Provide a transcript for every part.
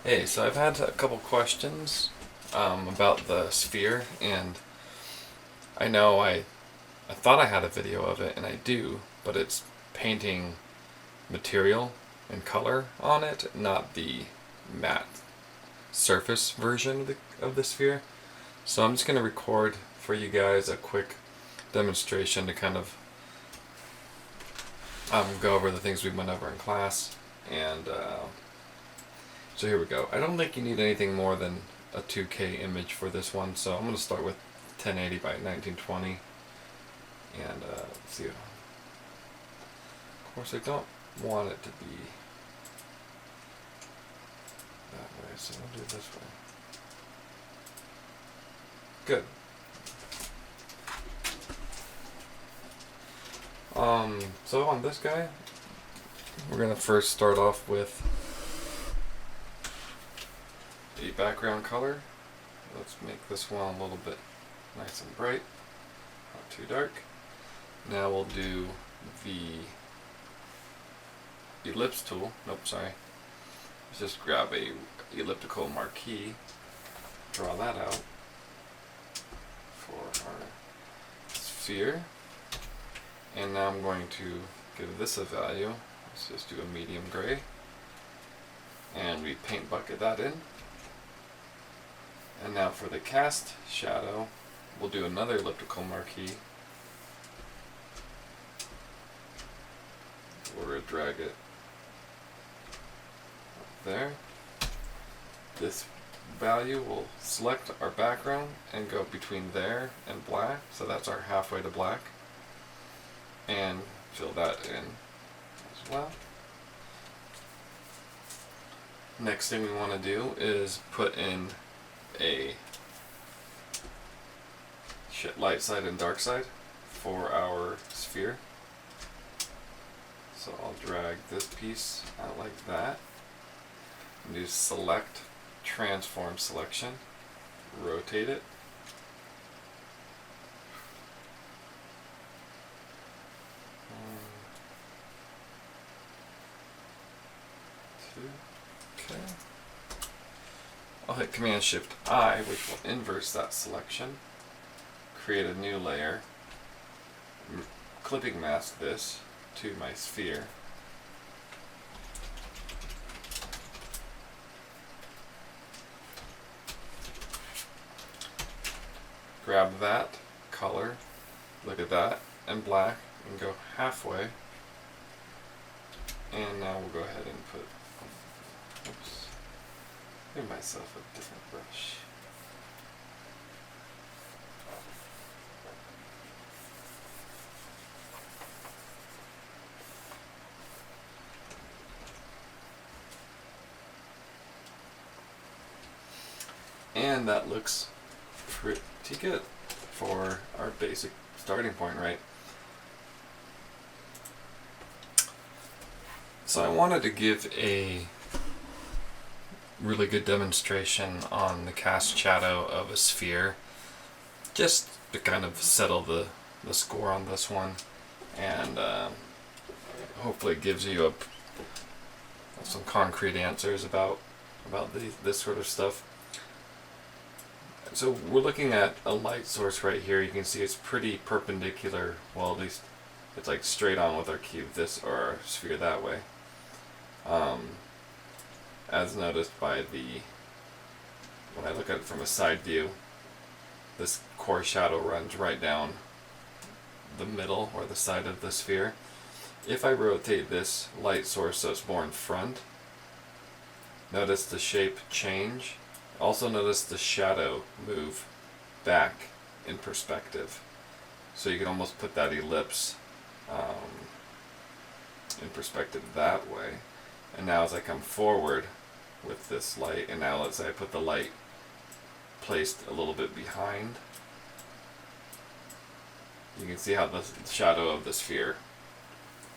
Hey, so I've had a couple questions about the sphere, and I know I thought I had a video of it, and I do, but it's painting material and color on it, not the matte surface version of the sphere. So I'm just going to record for you guys a quick demonstration to kind of go over the things we went over in class, and so here we go. I don't think you need anything more than a 2K image for this one, so I'm going to start with 1080 by 1920, and let's see. Of course, I don't want it to be that way, so we'll do it this way. Good. So on this guy, we're going to first start off with the background color. Let's make this one a little bit nice and bright, not too dark. Now we'll do the ellipse tool. Nope, sorry. Let's just grab a elliptical marquee, draw that out for our sphere. And now I'm going to give this a value. Let's just do a medium gray. And we paint bucket that in. And now for the cast shadow, we'll do another elliptical marquee. We're going to drag it up there. This value will select our background and go between there and black, so that's our halfway to black. And fill that in as well. Next thing we want to do is put in a light side and dark side for our sphere. So I'll drag this piece out like that, and do select transform selection, rotate it, okay. I'll hit Command Shift I, which will inverse that selection, create a new layer, clipping mask this to my sphere. Grab that color, look at that, and black, and go halfway. And now we'll go ahead and put, oops, give myself a different brush. And that looks pretty good for our basic starting point, right? So I wanted to give a really good demonstration on the cast shadow of a sphere, just to kind of settle the score on this one, and hopefully it gives you some concrete answers about this sort of stuff. So we're looking at a light source right here. You can see it's pretty perpendicular, well, at least it's like straight on with our cube, this, or our sphere that way. As noticed by when I look at it from a side view, this core shadow runs right down the middle or the side of the sphere. If I rotate this light source so it's more in front, notice the shape change. Also notice the shadow move back in perspective. So you can almost put that ellipse in perspective that way. And now as I come forward with this light, and now let's say I put the light placed a little bit behind, you can see how the shadow of the sphere,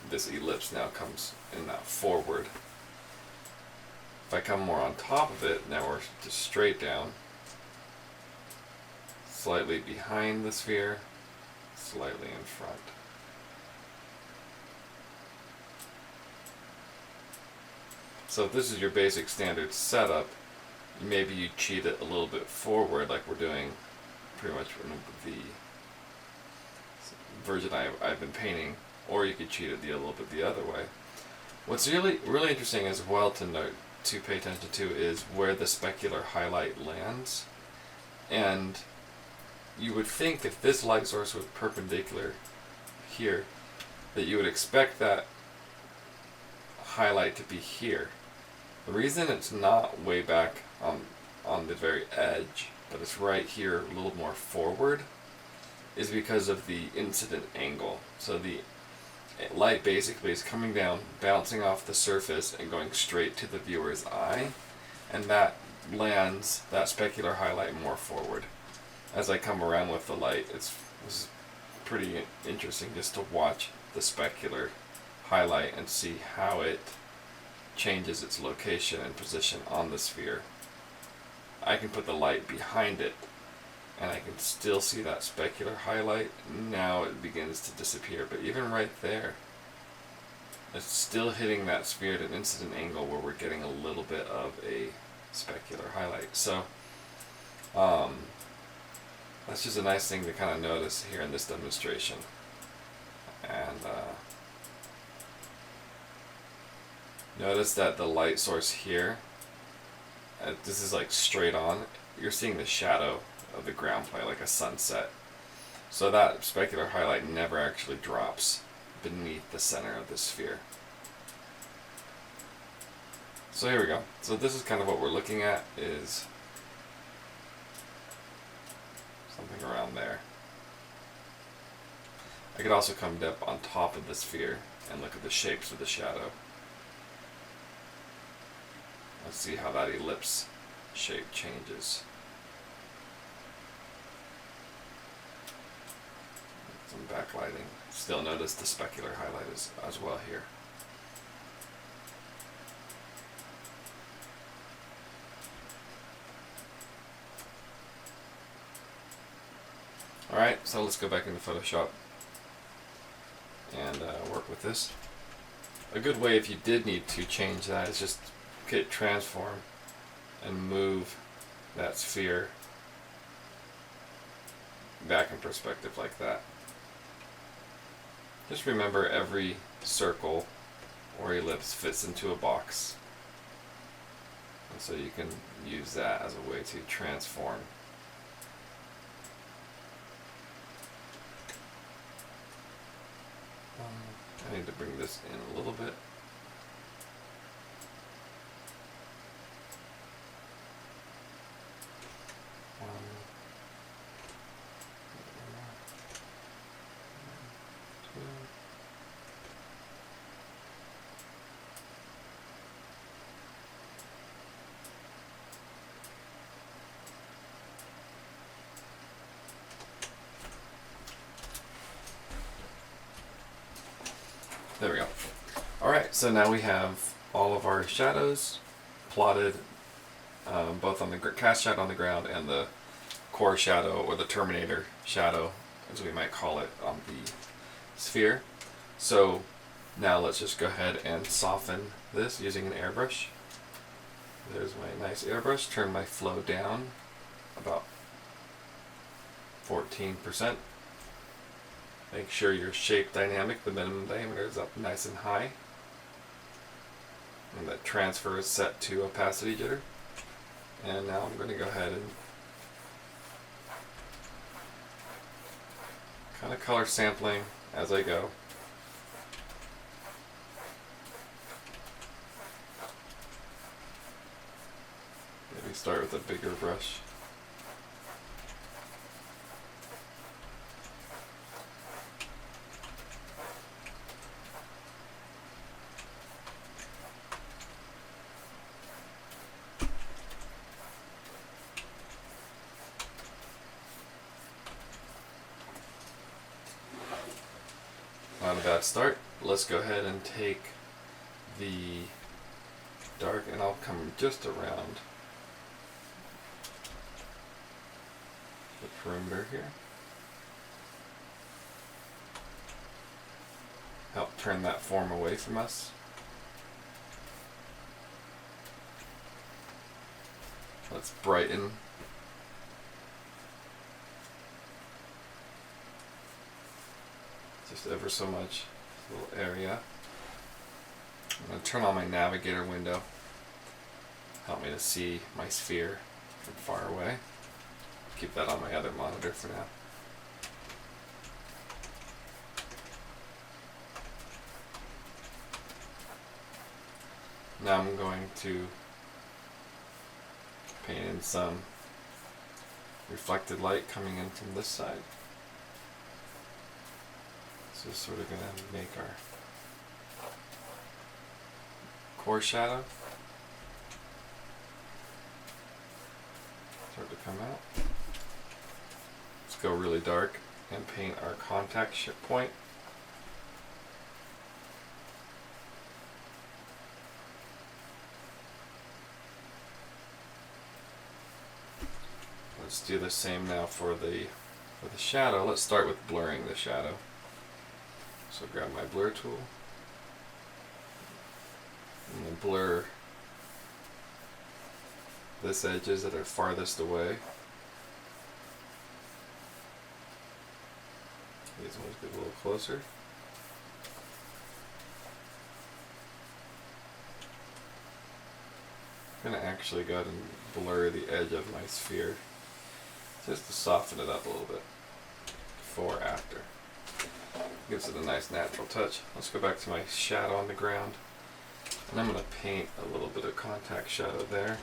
this ellipse, now comes in that forward. If I come more on top of it, now we're just straight down, slightly behind the sphere, slightly in front. So if this is your basic standard setup, maybe you cheat it a little bit forward like we're doing pretty much in the version I've been painting, or you could cheat it a little bit the other way. What's really interesting as well to note, to pay attention to, is where the specular highlight lands. And you would think if this light source was perpendicular here, that you would expect that highlight to be here. The reason it's not way back on the very edge, but it's right here a little more forward, is because of the incident angle. So the light basically is coming down, bouncing off the surface, and going straight to the viewer's eye, and that lands that specular highlight more forward. As I come around with the light, it's pretty interesting just to watch the specular highlight and see how it changes its location and position on the sphere. I can put the light behind it and I can still see that specular highlight. Now it begins to disappear, but even right there, it's still hitting that sphere at an incident angle where we're getting a little bit of a specular highlight. So that's just a nice thing to kind of notice here in this demonstration. And notice that the light source here, this is like straight on, you're seeing the shadow of the ground plane like a sunset. So that specular highlight never actually drops beneath the center of the sphere. So here we go. So this is kind of what we're looking at, is something around there. I could also come up on top of the sphere and look at the shapes of the shadow. Let's see how that ellipse shape changes. Some backlighting. Still notice the specular highlight as well here. Alright, so let's go back into Photoshop and work with this. A good way, if you did need to change that, is just hit transform and move that sphere back in perspective like that. Just remember, every circle or ellipse fits into a box, and so you can use that as a way to transform. I need to bring this in a little bit. There we go. Alright, so now we have all of our shadows plotted, both on the cast shadow on the ground and the core shadow, or the Terminator shadow, as we might call it, on the sphere. So now let's just go ahead and soften this using an airbrush. There's my nice airbrush. Turn my flow down about 14%. Make sure your shape dynamic, the minimum diameter, is up nice and high. And that transfer is set to opacity jitter. And now I'm going to go ahead and kind of color sampling as I go. Maybe start with a bigger brush. Not a bad start. Let's go ahead and take the dark, and I'll come just around the perimeter here. Help turn that form away from us. Let's brighten. Just ever so much. Little area. I'm going to turn on my navigator window. Help me to see my sphere from far away. Keep that on my other monitor for now. Now I'm going to paint in some reflected light coming in from this side. So it's sort of going to make our core shadow start to come out. Let's go really dark and paint our contact point. Let's do the same now for the shadow. Let's start with blurring the shadow. So grab my blur tool and then blur this edges that are farthest away. These ones get a little closer. I'm going to actually go ahead and blur the edge of my sphere just to soften it up a little bit before after. Gives it a nice natural touch. Let's go back to my shadow on the ground. And I'm going to paint a little bit of contact shadow there.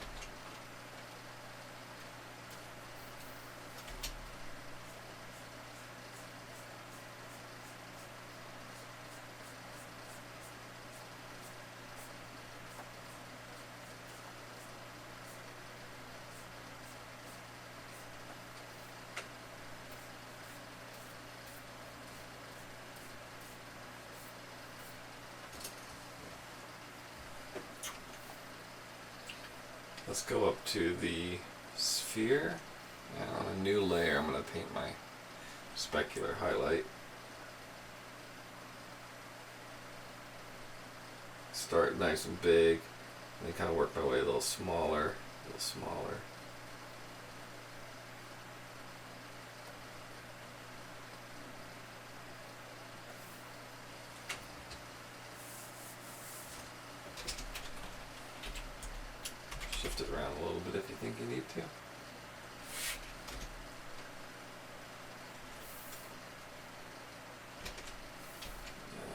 Let's go up to the sphere, and on a new layer I'm going to paint my specular highlight. Start nice and big, and then kind of work my way a little smaller, a little smaller. Shift it around a little bit if you think you need to. Yeah,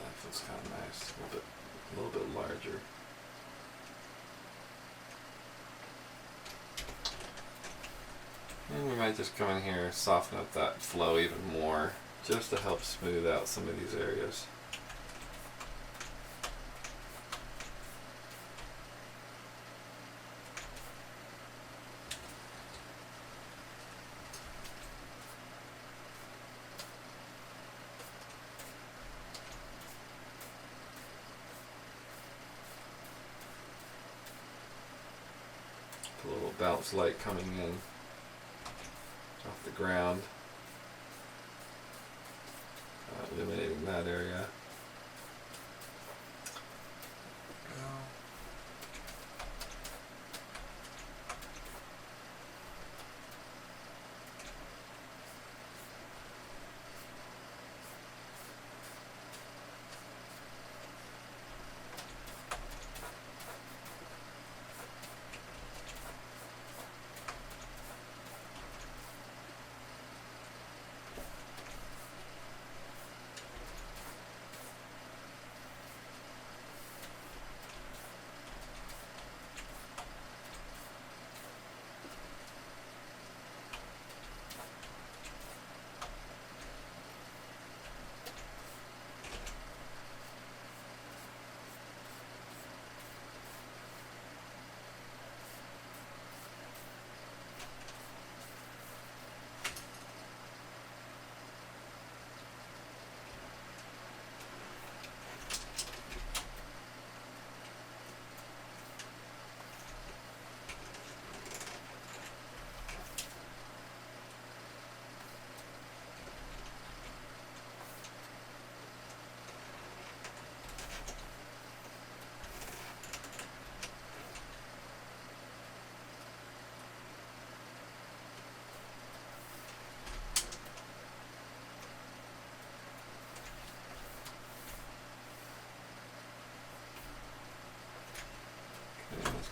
that feels kind of nice. A little bit larger. And we might just come in here, soften up that flow even more, just to help smooth out some of these areas. A little bounce light coming in off the ground, illuminating that area.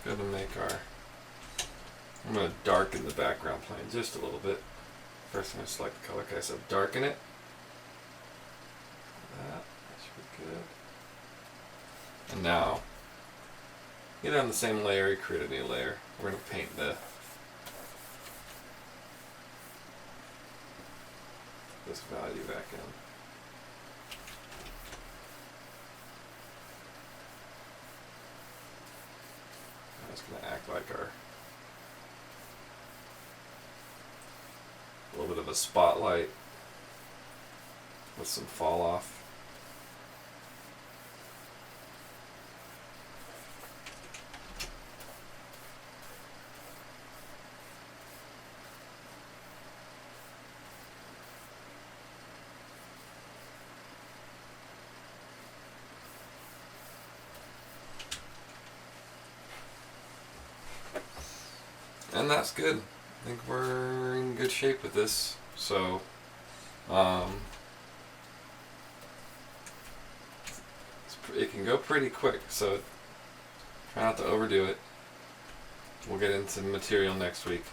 Let's go to make our... I'm going to darken the background plane just a little bit. First I'm going to select the color. Okay, so darken it. That should be good. And now, either on the same layer or create a new layer. We're going to paint this value back in. I'm just going to act like a little bit of a spotlight with some fall off. And that's good. I think we're in good shape with this. So, it can go pretty quick. So, try not to overdo it. We'll get into material next week.